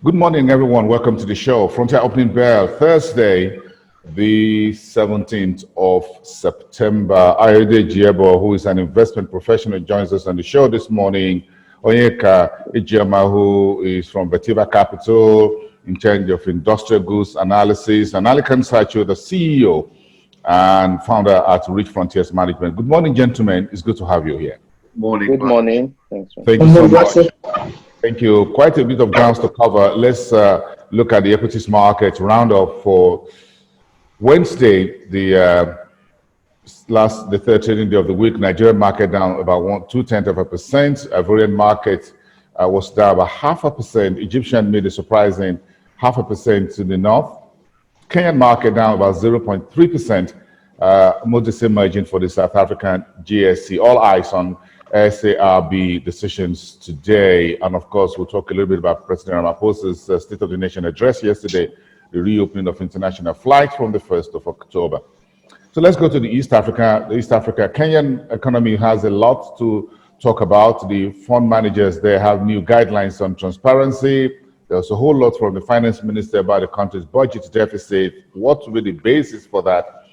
Good morning, everyone. Welcome to the show. Frontier Opening Bell, Thursday, the 17th of September. Ayode Jiebo, who is an investment professional, joins us on the show this morning. Onyeka Ejima, who is from Vertiva Capital, in charge of industrial goods analysis, and Alikan Sacho, the CEO and founder at Rich Frontiers Management. Good morning, gentlemen. It's good to have you here. Morning. Good morning. Thanks. Thank you so much. Thank you. Quite a bit of grounds to cover. Let's look at the equities market roundup for Wednesday, the third trading day of the week. Nigerian market down about 0.2%. Ivorian market was down about 0.5%. Egyptian made a surprising 0.5% to the north. Kenyan market down about 0.3%. Modest emerging for the South African GSC. All eyes on SARB decisions today. And of course, we'll talk a little bit about President Ramaphosa's State of the Nation address yesterday, the reopening of international flights from the 1st of October. So let's go to the East Africa. The East Africa Kenyan economy has a lot to talk about. The fund managers, they have new guidelines on transparency. There's a whole lot from the finance minister about the country's budget deficit. What will be the basis for that?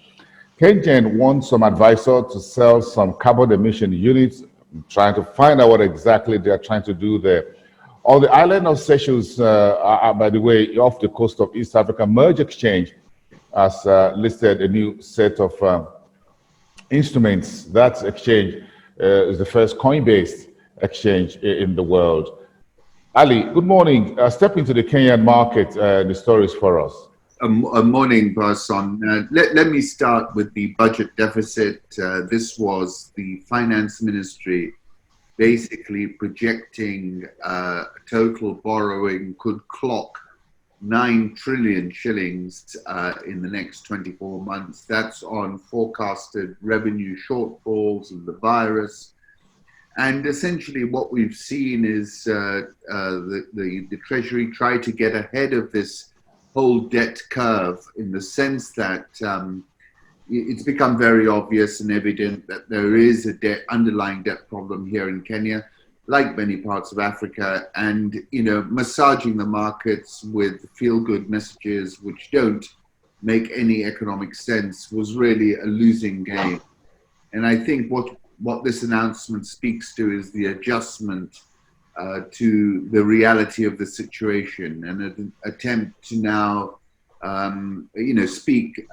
KenGen wants some advisor to sell some carbon emission units, trying to find out what exactly they're trying to do there. On the island of Seychelles, are, by the way, off the coast of East Africa, Merge Exchange has listed a new set of instruments. That exchange is the first coin-based exchange in the world. Ali, good morning. Step into the Kenyan market, the stories for us. A morning, Person. Let me start with the budget deficit. This was the finance ministry basically projecting total borrowing could clock 9 trillion shillings in the next 24 months. That's on forecasted revenue shortfalls of the virus. And essentially what we've seen is the Treasury try to get ahead of this whole debt curve, in the sense that it's become very obvious and evident that there is a underlying debt problem here in Kenya, like many parts of Africa, and massaging the markets with feel-good messages which don't make any economic sense was really a losing game. And I think what this announcement speaks to is the adjustment to the reality of the situation, and an attempt to now, speak,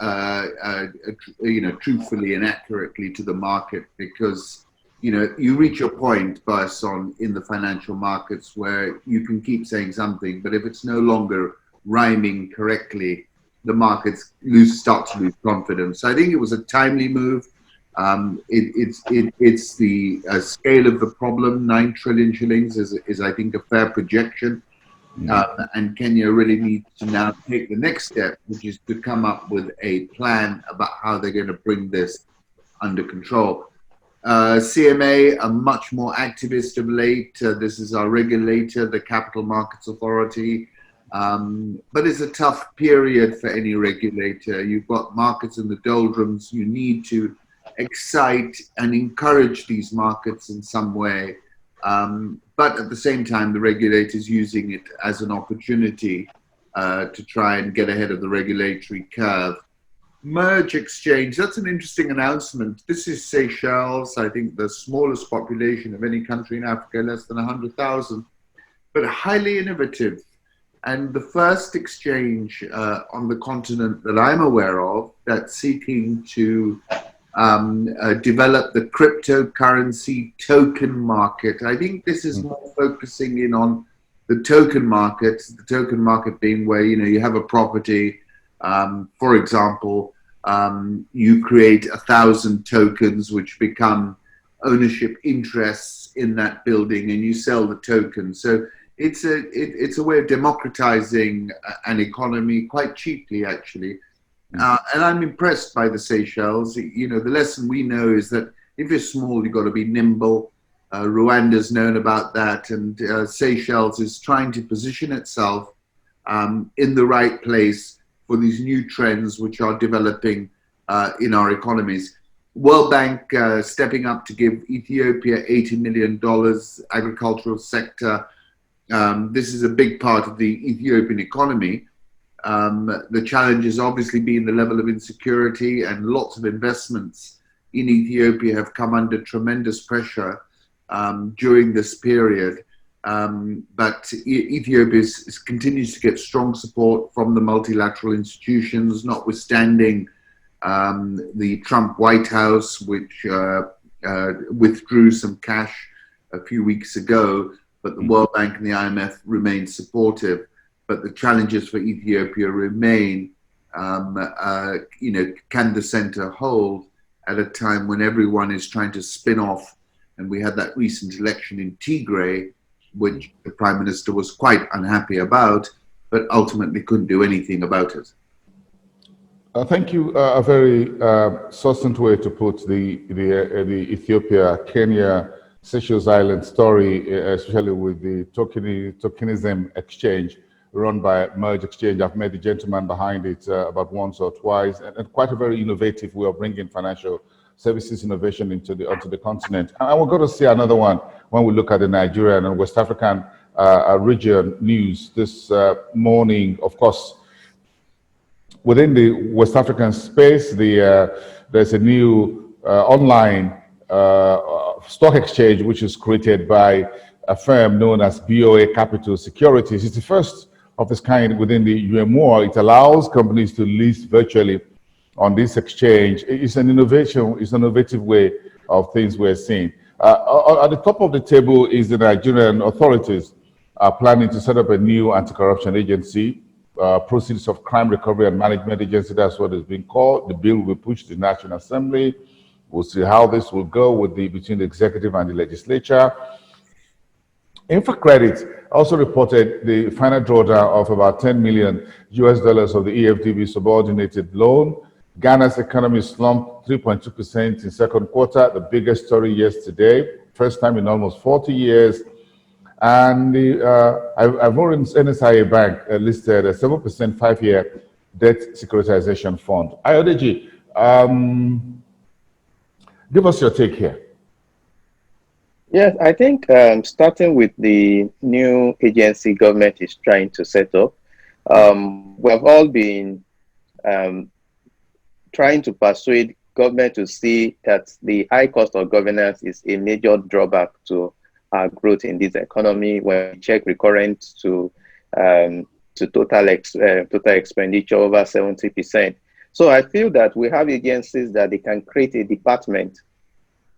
truthfully and accurately to the market, because, you reach a point, Person, in the financial markets where you can keep saying something, but if it's no longer rhyming correctly, the markets start to lose confidence. So I think it was a timely move. It's the scale of the problem. 9 trillion shillings is I think a fair projection, and Kenya really needs to now take the next step, which is to come up with a plan about how they're going to bring this under control. CMA are much more activist of late. This is our regulator, the Capital Markets Authority, but it's a tough period for any regulator. You've got markets in the doldrums. You need to excite and encourage these markets in some way, but at the same time the regulator is using it as an opportunity to try and get ahead of the regulatory curve. Merge Exchange, that's an interesting announcement. This is Seychelles, I think the smallest population of any country in Africa, less than 100,000, but highly innovative, and the first exchange on the continent that I'm aware of that's seeking to develop the cryptocurrency token market. I think this is more focusing in on the token market being where, you have a property, for example, you create 1,000 tokens which become ownership interests in that building, and you sell the tokens. So it's a way of democratizing an economy quite cheaply, actually. And I'm impressed by the Seychelles. The lesson we know is that if you're small, you've got to be nimble. Rwanda's known about that, and Seychelles is trying to position itself in the right place for these new trends which are developing in our economies. World Bank stepping up to give Ethiopia $80 million, agricultural sector This is a big part of the Ethiopian economy. The challenge has obviously been the level of insecurity, and lots of investments in Ethiopia have come under tremendous pressure during this period. But Ethiopia continues to get strong support from the multilateral institutions, notwithstanding the Trump White House, which withdrew some cash a few weeks ago, but the World Bank and the IMF remain supportive. But the challenges for Ethiopia remain, can the center hold at a time when everyone is trying to spin off? And we had that recent election in Tigray, which the Prime Minister was quite unhappy about, but ultimately couldn't do anything about it. Thank you. A very succinct way to put the Ethiopia-Kenya Seychelles Island story, especially with the tokenism exchange run by Merge Exchange. I've met the gentleman behind it about once or twice, and quite a very innovative way of bringing financial services innovation onto the continent. And we're going to see another one when we look at the Nigerian and West African region news this morning. Of course, within the West African space, there's a new online stock exchange which is created by a firm known as BOA Capital Securities. It's the first of its kind within the UMOR. It allows companies to list virtually on this exchange. It's an innovation, it's an innovative way of things we're seeing. At the top of the table is the Nigerian authorities are planning to set up a new anti-corruption agency, Proceeds of Crime Recovery and Management Agency, that's what it's being called. The bill will be pushed to the National Assembly. We'll see how this will go between the executive and the legislature. InfraCredit also reported the final drawdown of about $10 million of the EFDB subordinated loan. Ghana's economy slumped 3.2% in second quarter, the biggest story yesterday, first time in almost 40 years. And Ivorian NSIA Bank listed a 7% 5-year debt securitization fund. Ayodeji, give us your take here. Yes, I think starting with the new agency government is trying to set up, we have all been trying to persuade government to see that the high cost of governance is a major drawback to our growth in this economy. When we check recurrent to total expenditure over 70%. So I feel that we have agencies that they can create a department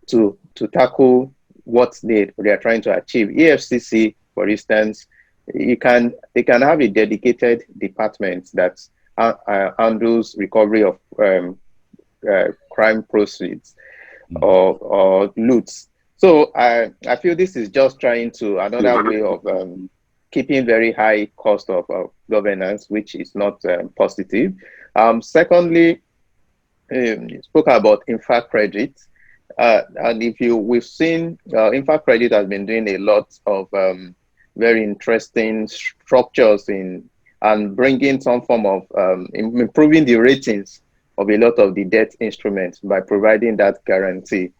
to tackle what they are trying to achieve. EFCC, for instance, they can have a dedicated department that handles recovery of crime proceeds or loots. So I feel this is just trying to another way of keeping very high cost of governance, which is not positive. Secondly, you spoke about InfraCredit. And we've seen InfraCredit has been doing a lot of very interesting structures and bringing some form of improving the ratings of a lot of the debt instruments by providing that guarantee,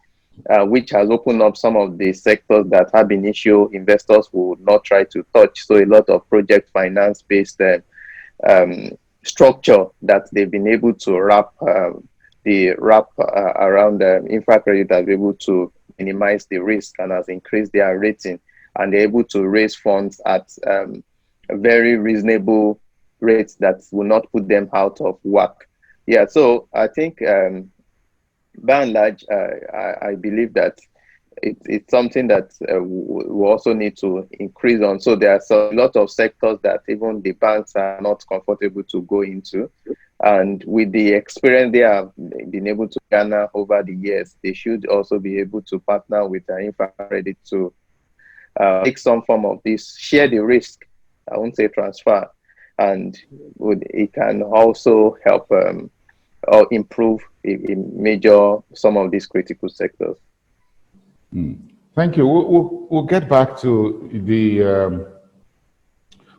which has opened up some of the sectors that have been issue investors would not try to touch. So a lot of project finance based structure that they've been able to wrap around InfraCredit has been able to minimize the risk and has increased their rating, and they're able to raise funds at a very reasonable rates that will not put them out of whack. Yeah, so I think by and large, I believe that it's something that we also need to increase on. So there are a lot of sectors that even the banks are not comfortable to go into. And with the experience they have been able to garner over the years, they should also be able to partner with InfraCredit to take some form of this, share the risk, I won't say transfer, and it can also help or improve some of these critical sectors. Thank you. We'll get back to the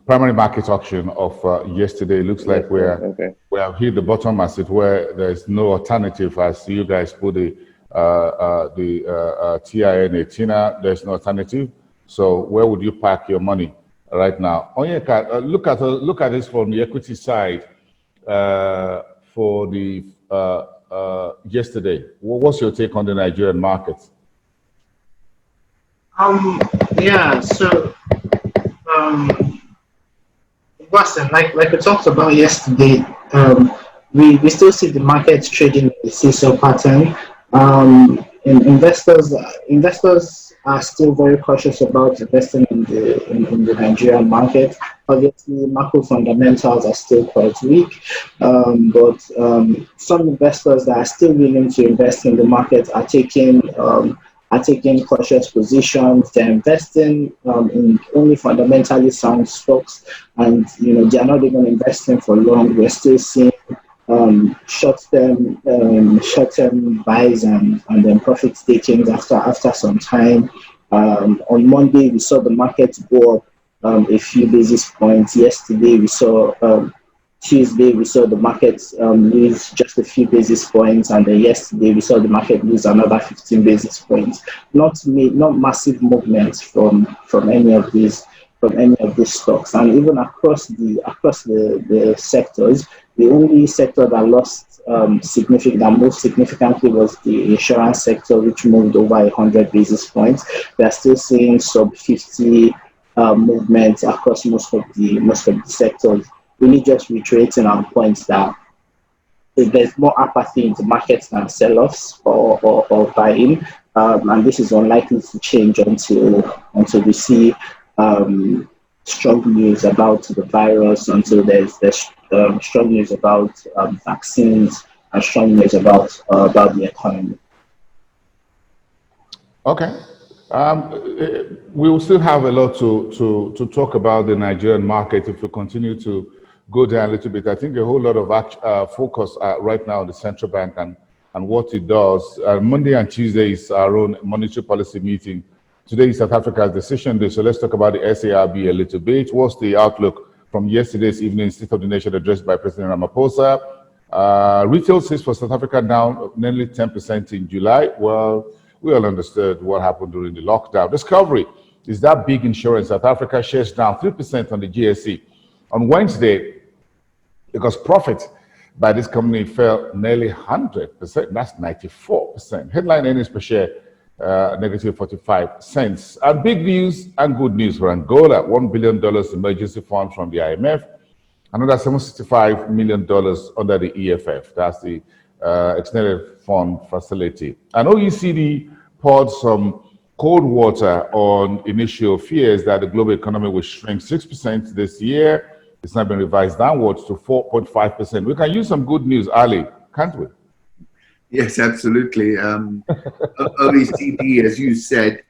primary market auction of yesterday. It looks like we have hit the bottom, as it were. There's no alternative, as you guys put the TIN, TINA, there's no alternative. So where would you park your money right now. Onyeka, look at this from the equity side for the yesterday. What's your take on the Nigerian market? Um, yeah, so um, Watson, like we talked about yesterday, we still see the market trading in the seesaw pattern. Investors are still very cautious about investing in the Nigerian market. Obviously, macro fundamentals are still quite weak, but some investors that are still willing to invest in the market are taking cautious positions. They're investing in only fundamentally sound stocks, and they are not even investing for long. We're still seeing short-term buys and then profit takings after some time. On Monday, we saw the market go up a few basis points. Yesterday, we saw Tuesday, we saw the market lose just a few basis points, and then yesterday we saw the market lose another 15 basis points. Not massive movements from any of these stocks, and even across the sectors, the only sector that moved significantly was the insurance sector, which moved over 100 basis points. We are still seeing sub 50 movements across most of the sectors, really just reiterating our points that if there's more apathy in the markets than sell-offs or buy-in, and this is unlikely to change until we see strong news about the virus, until there's strong news about vaccines and strong news about the economy. Okay. We will still have a lot to talk about the Nigerian market if we continue to go down a little bit. I think a whole lot of focus right now on the central bank and what it does. Monday and Tuesday is our own monetary policy meeting. Today is South Africa's decision day, so let's talk about the SARB a little bit. What's the outlook from yesterday's evening State of the Nation address by President Ramaphosa? Retail sales for South Africa down nearly 10% in July. Well, we all understood what happened during the lockdown. Discovery is that big insurance. South Africa shares down 3% on the GSE. On Wednesday, because profit by this company fell nearly 100%, that's 94%. Headline earnings per share, negative 45 cents. And big news and good news for Angola, $1 billion emergency fund from the IMF, another $765 million under the EFF. That's the extended fund facility. And OECD poured some cold water on initial fears that the global economy will shrink 6% this year. It's now been revised downwards to 4.5%. We can use some good news, Ali, can't we? Yes, absolutely. OECD, as you said,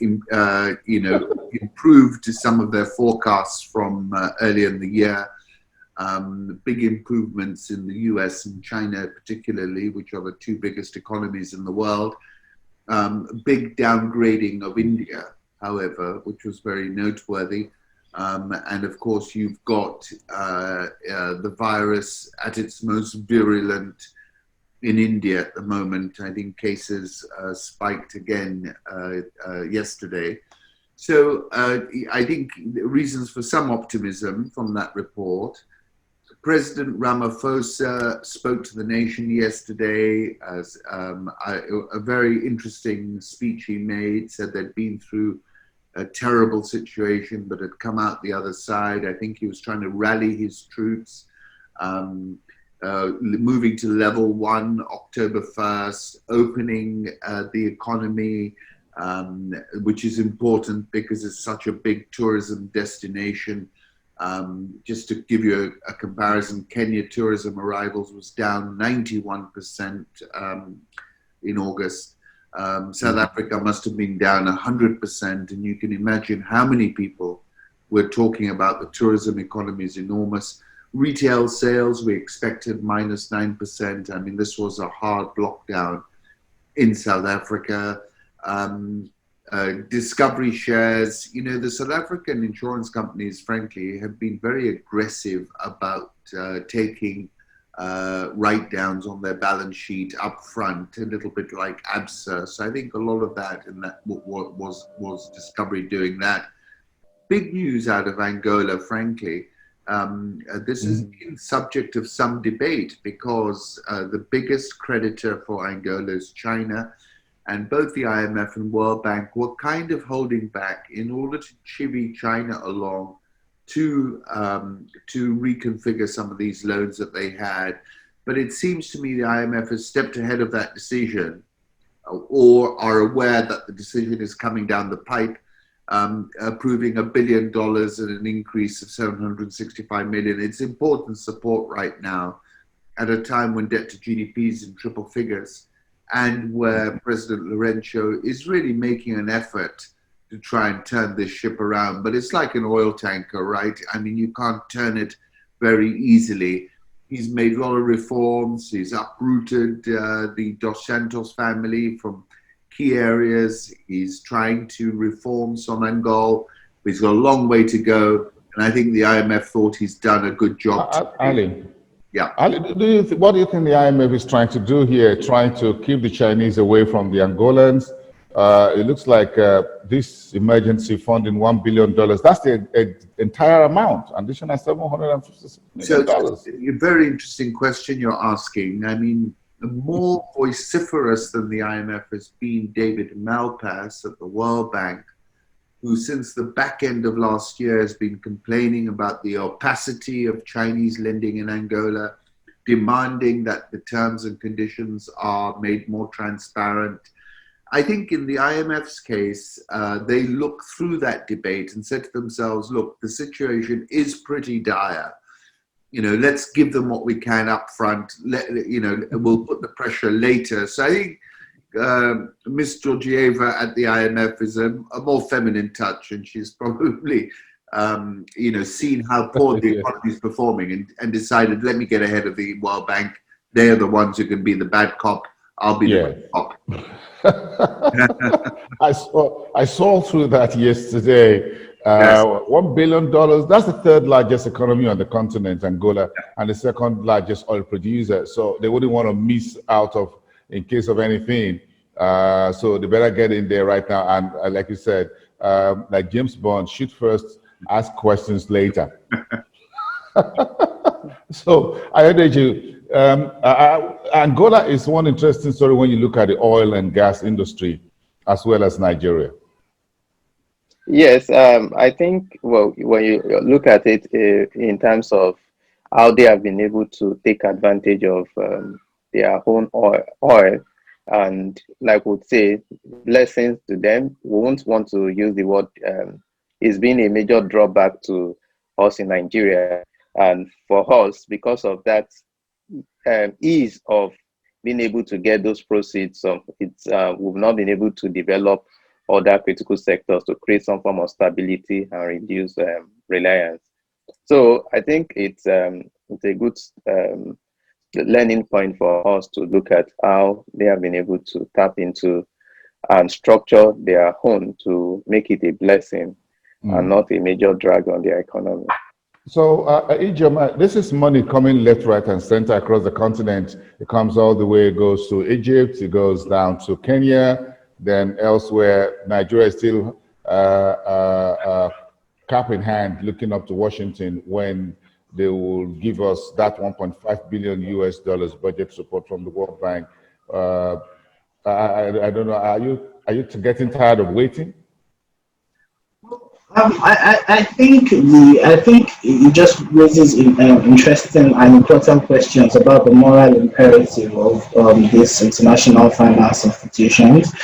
improved some of their forecasts from earlier in the year. Big improvements in the US and China, particularly, which are the two biggest economies in the world. Big downgrading of India, however, which was very noteworthy. And of course, you've got the virus at its most virulent in India at the moment. I think cases spiked again yesterday. So I think reasons for some optimism from that report. President Ramaphosa spoke to the nation yesterday as a very interesting speech he made, said they'd been through a terrible situation, but had come out the other side. I think he was trying to rally his troops, moving to level 1, October 1st, opening the economy, which is important because it's such a big tourism destination. Just to give you a comparison, Kenya tourism arrivals was down 91% in August. South Africa must have been down 100%, and you can imagine how many people we're talking about. The tourism economy is enormous. Retail sales, we expected minus 9%. I mean, this was a hard lockdown in South Africa. Discovery shares, the South African insurance companies, frankly, have been very aggressive about taking write-downs on their balance sheet up front, a little bit like ABSA. So I think a lot of that, and that was Discovery doing that. big news out of Angola, frankly. This has been subject of some debate because the biggest creditor for Angola is China, and both the IMF and World Bank were kind of holding back in order to chivvy China along to reconfigure some of these loans that they had. But it seems to me the IMF has stepped ahead of that decision, or are aware that the decision is coming down the pipe, approving $1 billion and an increase of 765 million. It's important support right now at a time when debt to GDP is in triple figures and where President Lourenço is really making an effort to try and turn this ship around. But it's like an oil tanker, right? I mean, you can't turn it very easily. He's made a lot of reforms. He's uprooted the Dos Santos family from key areas. He's trying to reform Sonangol. He's got a long way to go. And I think the IMF thought he's done a good job. Ali, yeah. Ali, what do you think the IMF is trying to do here? Trying to keep the Chinese away from the Angolans? It looks like this emergency funding, $1 billion, that's the entire amount, additional $750 million. So it's a very interesting question you're asking. I mean, more vociferous than the IMF has been David Malpass at the World Bank, who since the back end of last year has been complaining about the opacity of Chinese lending in Angola, demanding that the terms and conditions are made more transparent. I think in the IMF's case, they look through that debate and said to themselves, look, the situation is pretty dire. You know, let's give them what we can up front. We'll put the pressure later. So I think Ms. Georgieva at the IMF is a more feminine touch, and she's probably, seen how poor the economy is performing and decided, let me get ahead of the World Bank. They are the ones who can be the bad cop. I'll be the bad cop. I saw through that yesterday. Yes. $1 billion, that's the third largest economy on the continent, Angola, and the second largest oil producer. So they wouldn't want to miss out of in case of anything. So they better get in there right now. And like you said, like James Bond, shoot first, ask questions later. So I urge you, Angola is one interesting story when you look at the oil and gas industry, as well as Nigeria. Yes, I think, well, when you look at it in terms of how they have been able to take advantage of their own oil, and like we would say, blessings to them, we won't want to use the word, it's been a major drawback to us in Nigeria. And for us, because of that ease of being able to get those proceeds, we've not been able to develop other critical sectors to create some form of stability and reduce reliance. So I think it's a good learning point for us to look at how they have been able to tap into and structure their own to make it a blessing and not a major drag on their economy. So, Ijoma, this is money coming left, right, and center across the continent. It comes all the way, it goes to Egypt, it goes down to Kenya, then elsewhere. Nigeria is still cap in hand, looking up to Washington when they will give us that 1.5 billion US dollars budget support from the World Bank. I don't know. Are you getting tired of waiting? I think it just raises interesting and important questions about the moral imperative of these international finance institutions.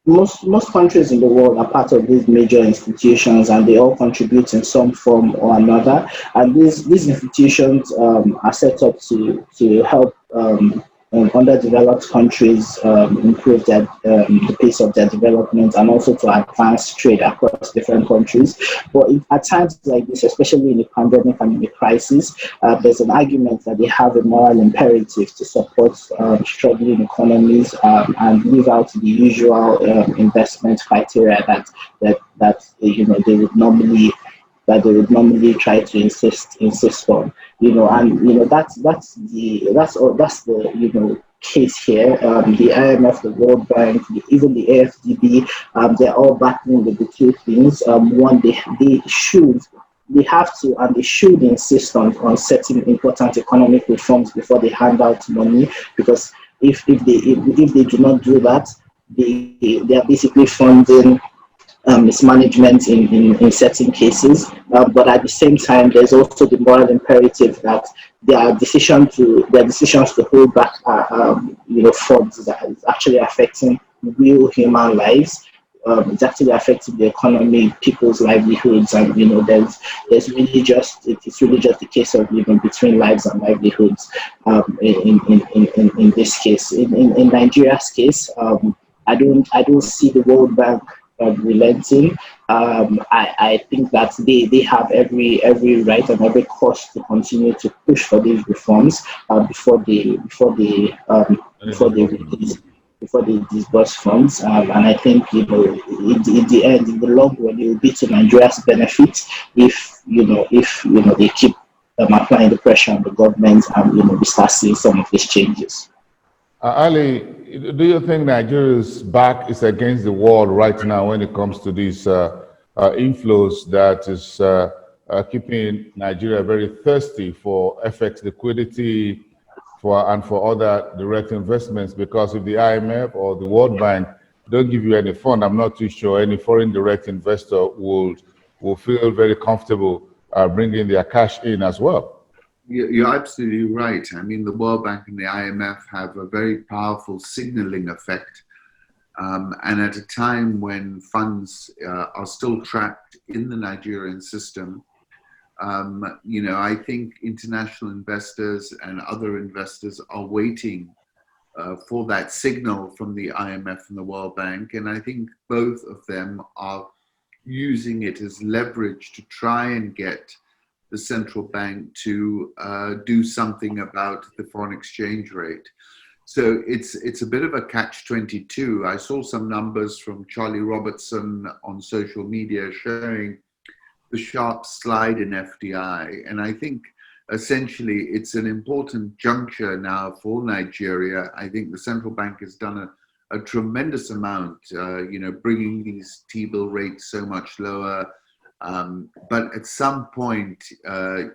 Most countries in the world are part of these major institutions, and they all contribute in some form or another. And these institutions are set up to help underdeveloped countries improve the pace of their development, and also to advance trade across different countries. But at times like this, especially in the pandemic and in the crisis, there's an argument that they have a moral imperative to support struggling economies and leave out the usual investment criteria that they would normally that they would normally try to insist on. And that's the case here. The IMF, the World Bank, even the AFDB, they're all battling with the two things. One, they have to and they should insist on certain important economic reforms before they hand out money, because if they do not do that, they are basically funding mismanagement in certain cases. But at the same time, there's also the moral imperative that their decisions to hold back funds that is actually affecting real human lives. It's actually affecting the economy, people's livelihoods, and there's really just it's really just a case of between lives and livelihoods. In this case, in Nigeria's case, I don't see the World Bank relenting. I think that they have every right and every cause to continue to push for these reforms before they disburse funds. And I think in the end, in the long run, it will be to Nigeria's benefit if they keep applying the pressure on the government and we start seeing some of these changes. Ali, do you think Nigeria's back is against the wall right now when it comes to these inflows that is keeping Nigeria very thirsty for FX liquidity and for other direct investments? Because if the IMF or the World Bank don't give you any fund, I'm not too sure any foreign direct investor will feel very comfortable bringing their cash in as well. You're absolutely right. I mean, the World Bank and the IMF have a very powerful signaling effect. And at a time when funds are still trapped in the Nigerian system, I think international investors and other investors are waiting for that signal from the IMF and the World Bank. And I think both of them are using it as leverage to try and get the central bank to do something about the foreign exchange rate. So it's a bit of a catch-22. I saw some numbers from Charlie Robertson on social media showing the sharp slide in FDI. And I think essentially it's an important juncture now for Nigeria. I think the central bank has done a tremendous amount, bringing these T-bill rates so much lower. But at some point,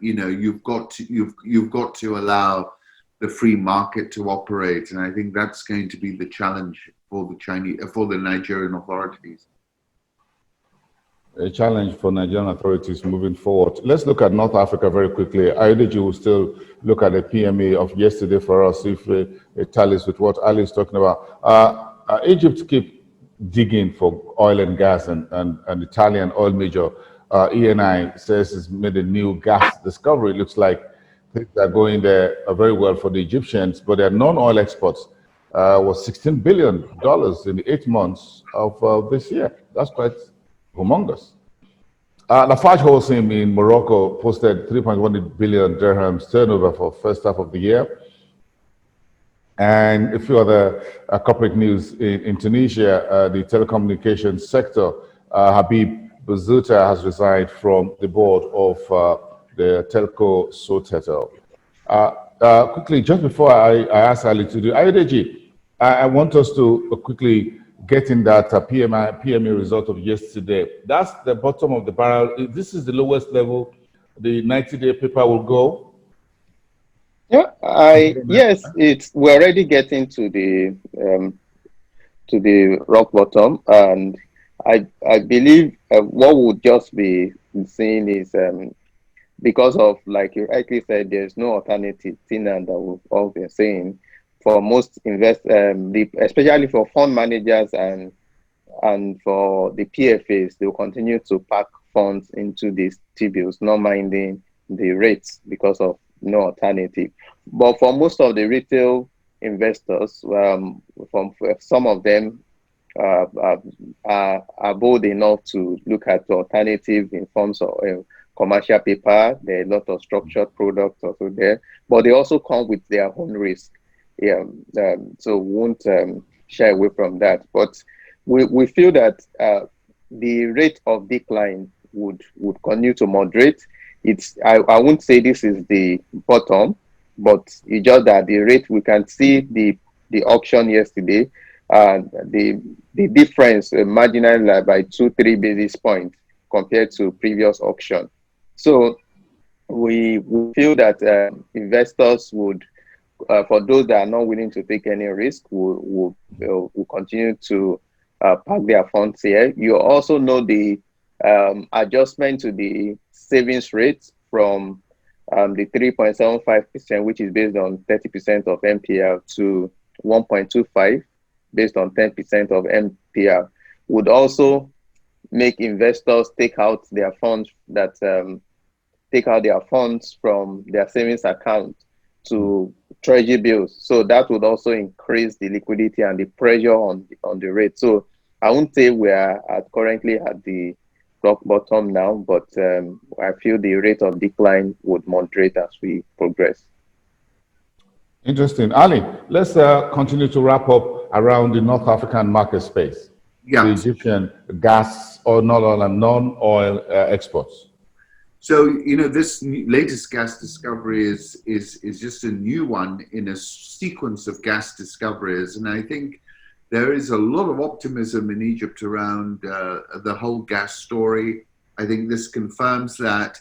you've got to allow the free market to operate, and I think that's going to be the challenge for the Nigerian authorities. A challenge for Nigerian authorities moving forward. Let's look at North Africa very quickly. Ayodeji will still look at the PMA of yesterday for us if it tallies with what Ali is talking about. Egypt keep digging for oil and gas, and Italian oil major ENI says it's made a new gas discovery. It looks like things are going there very well for the Egyptians, but their non-oil exports was $16 billion in the 8 months of this year. That's quite humongous. Lafarge Holcim in Morocco posted 3.1 billion dirhams turnover for first half of the year. And a few other corporate news in Tunisia, the telecommunications sector, Habib Bouzouta has resigned from the board of the telco Sotetel. Quickly, just before I ask Ali to do, Ayodeji, I want us to quickly get in that PMA result of yesterday. That's the bottom of the barrel. This is the lowest level the 90-day paper will go. Yeah, yes, we're already getting to the rock bottom, and I believe what would just be seen is because of, like you rightly said, there's no alternative thing, and that we've all been saying for most especially for fund managers and for the PFAs, they will continue to pack funds into these T-bills, not minding the rates because of no alternative. But for most of the retail investors, from some of them are bold enough to look at the alternative in forms of commercial paper. There are a lot of structured products also there, but they also come with their own risk. Yeah, so we won't shy away from that. But we feel that the rate of decline would continue to moderate. I won't say this is the bottom, but it's just that the rate, we can see the auction yesterday, the difference marginal by 2-3 basis points compared to previous auction. So we feel that investors would, for those that are not willing to take any risk, will continue to park their funds here. You also know the adjustment to the savings rate from the 3.75%, which is based on 30% of MPR, to 1.25 based on 10% of MPR, would also make investors take out their funds from their savings account to treasury bills. So that would also increase the liquidity and the pressure on the rate. So I won't say we are currently at the rock bottom now, but I feel the rate of decline would moderate as we progress. Interesting. Ali, let's continue to wrap up around the North African market space. Yeah. The Egyptian gas or non-oil exports. So, you know, this latest gas discovery is just a new one in a sequence of gas discoveries. And I think there is a lot of optimism in Egypt around the whole gas story. I think this confirms that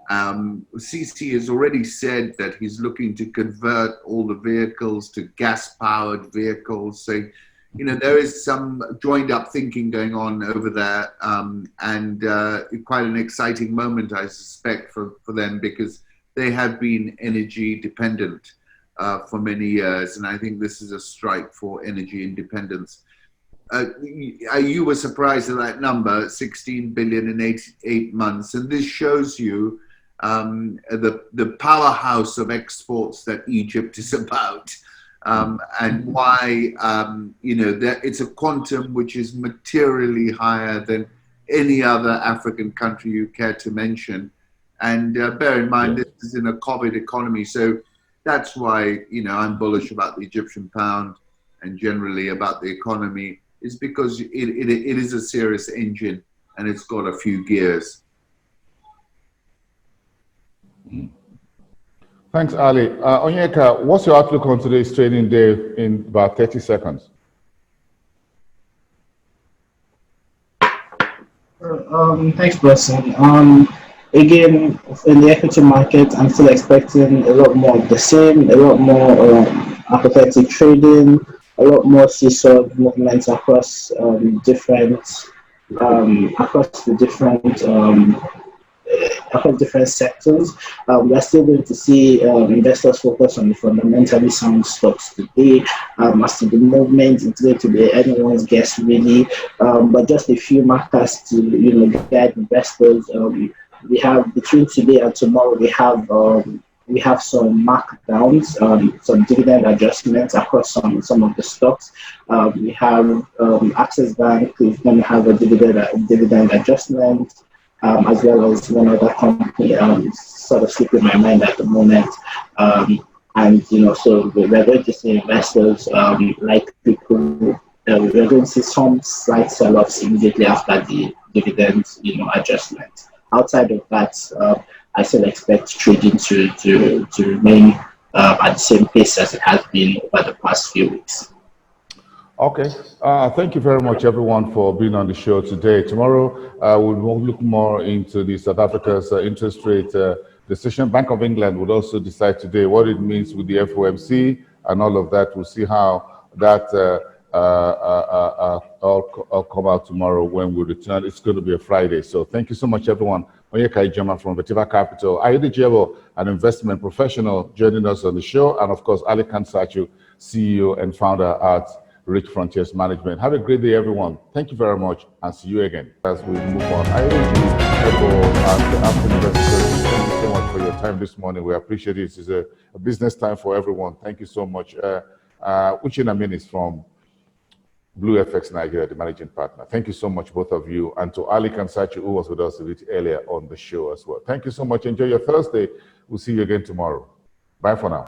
Sisi has already said that he's looking to convert all the vehicles to gas-powered vehicles. So, you know, there is some joined up thinking going on over there, and quite an exciting moment, I suspect, for them, because they have been energy dependent for many years. And I think this is a strike for energy independence. You were surprised at that number, 16 billion in eight months. And this shows you the powerhouse of exports that Egypt is about. And why, you know, that it's a quantum which is materially higher than any other African country you care to mention. And bear in mind, this is in a COVID economy. So that's why, you know, I'm bullish about the Egyptian pound and generally about the economy, is because it is a serious engine and it's got a few gears. Thanks, Ali. Onyeka, what's your outlook on today's trading day in about 30 seconds? Thanks, Blessing. Again, in the equity market, I'm still expecting a lot more of the same, a lot more apathetic trading, a lot more seesaw movements across different sectors. We're still going to see investors focus on the fundamentally sound stocks today. As to the movement, it's going to be anyone's guess, really. But just a few markers to, you know, guide investors. We have between today and tomorrow, we have some markdowns, some dividend adjustments across some of the stocks. We have Access Bank is going to have a dividend adjustment. As well as one other company sort of slipping my mind at the moment. And, you know, so we're going to see investors like people, we're going to see some slight sell-offs immediately after the dividends, you know, adjustment. Outside of that, I still expect trading to remain at the same pace as it has been over the past few weeks. Okay. Thank you very much, everyone, for being on the show today. Tomorrow, we'll look more into the South Africa's interest rate decision. Bank of England would also decide today what it means with the FOMC and all of that. We'll see how that all come out tomorrow when we return. It's going to be a Friday. So thank you so much, everyone. Onyeka Ijoma from Vetiva Capital, Ayode Jebo, an investment professional, joining us on the show, and of course, Ali Kansachu, CEO and founder at Rich Frontiers Management. Have a great day, everyone. Thank you very much, and see you again as we move on. Ayode Jebo and the African Investors, thank you so much for your time this morning. We appreciate it. This is a business time for everyone. Thank you so much. Uche Naminis from Blue FX Nigeria, the managing partner. Thank you so much, both of you, and to Ali Kansachi, who was with us a bit earlier on the show as well. Thank you so much. Enjoy your Thursday. We'll see you again tomorrow. Bye for now.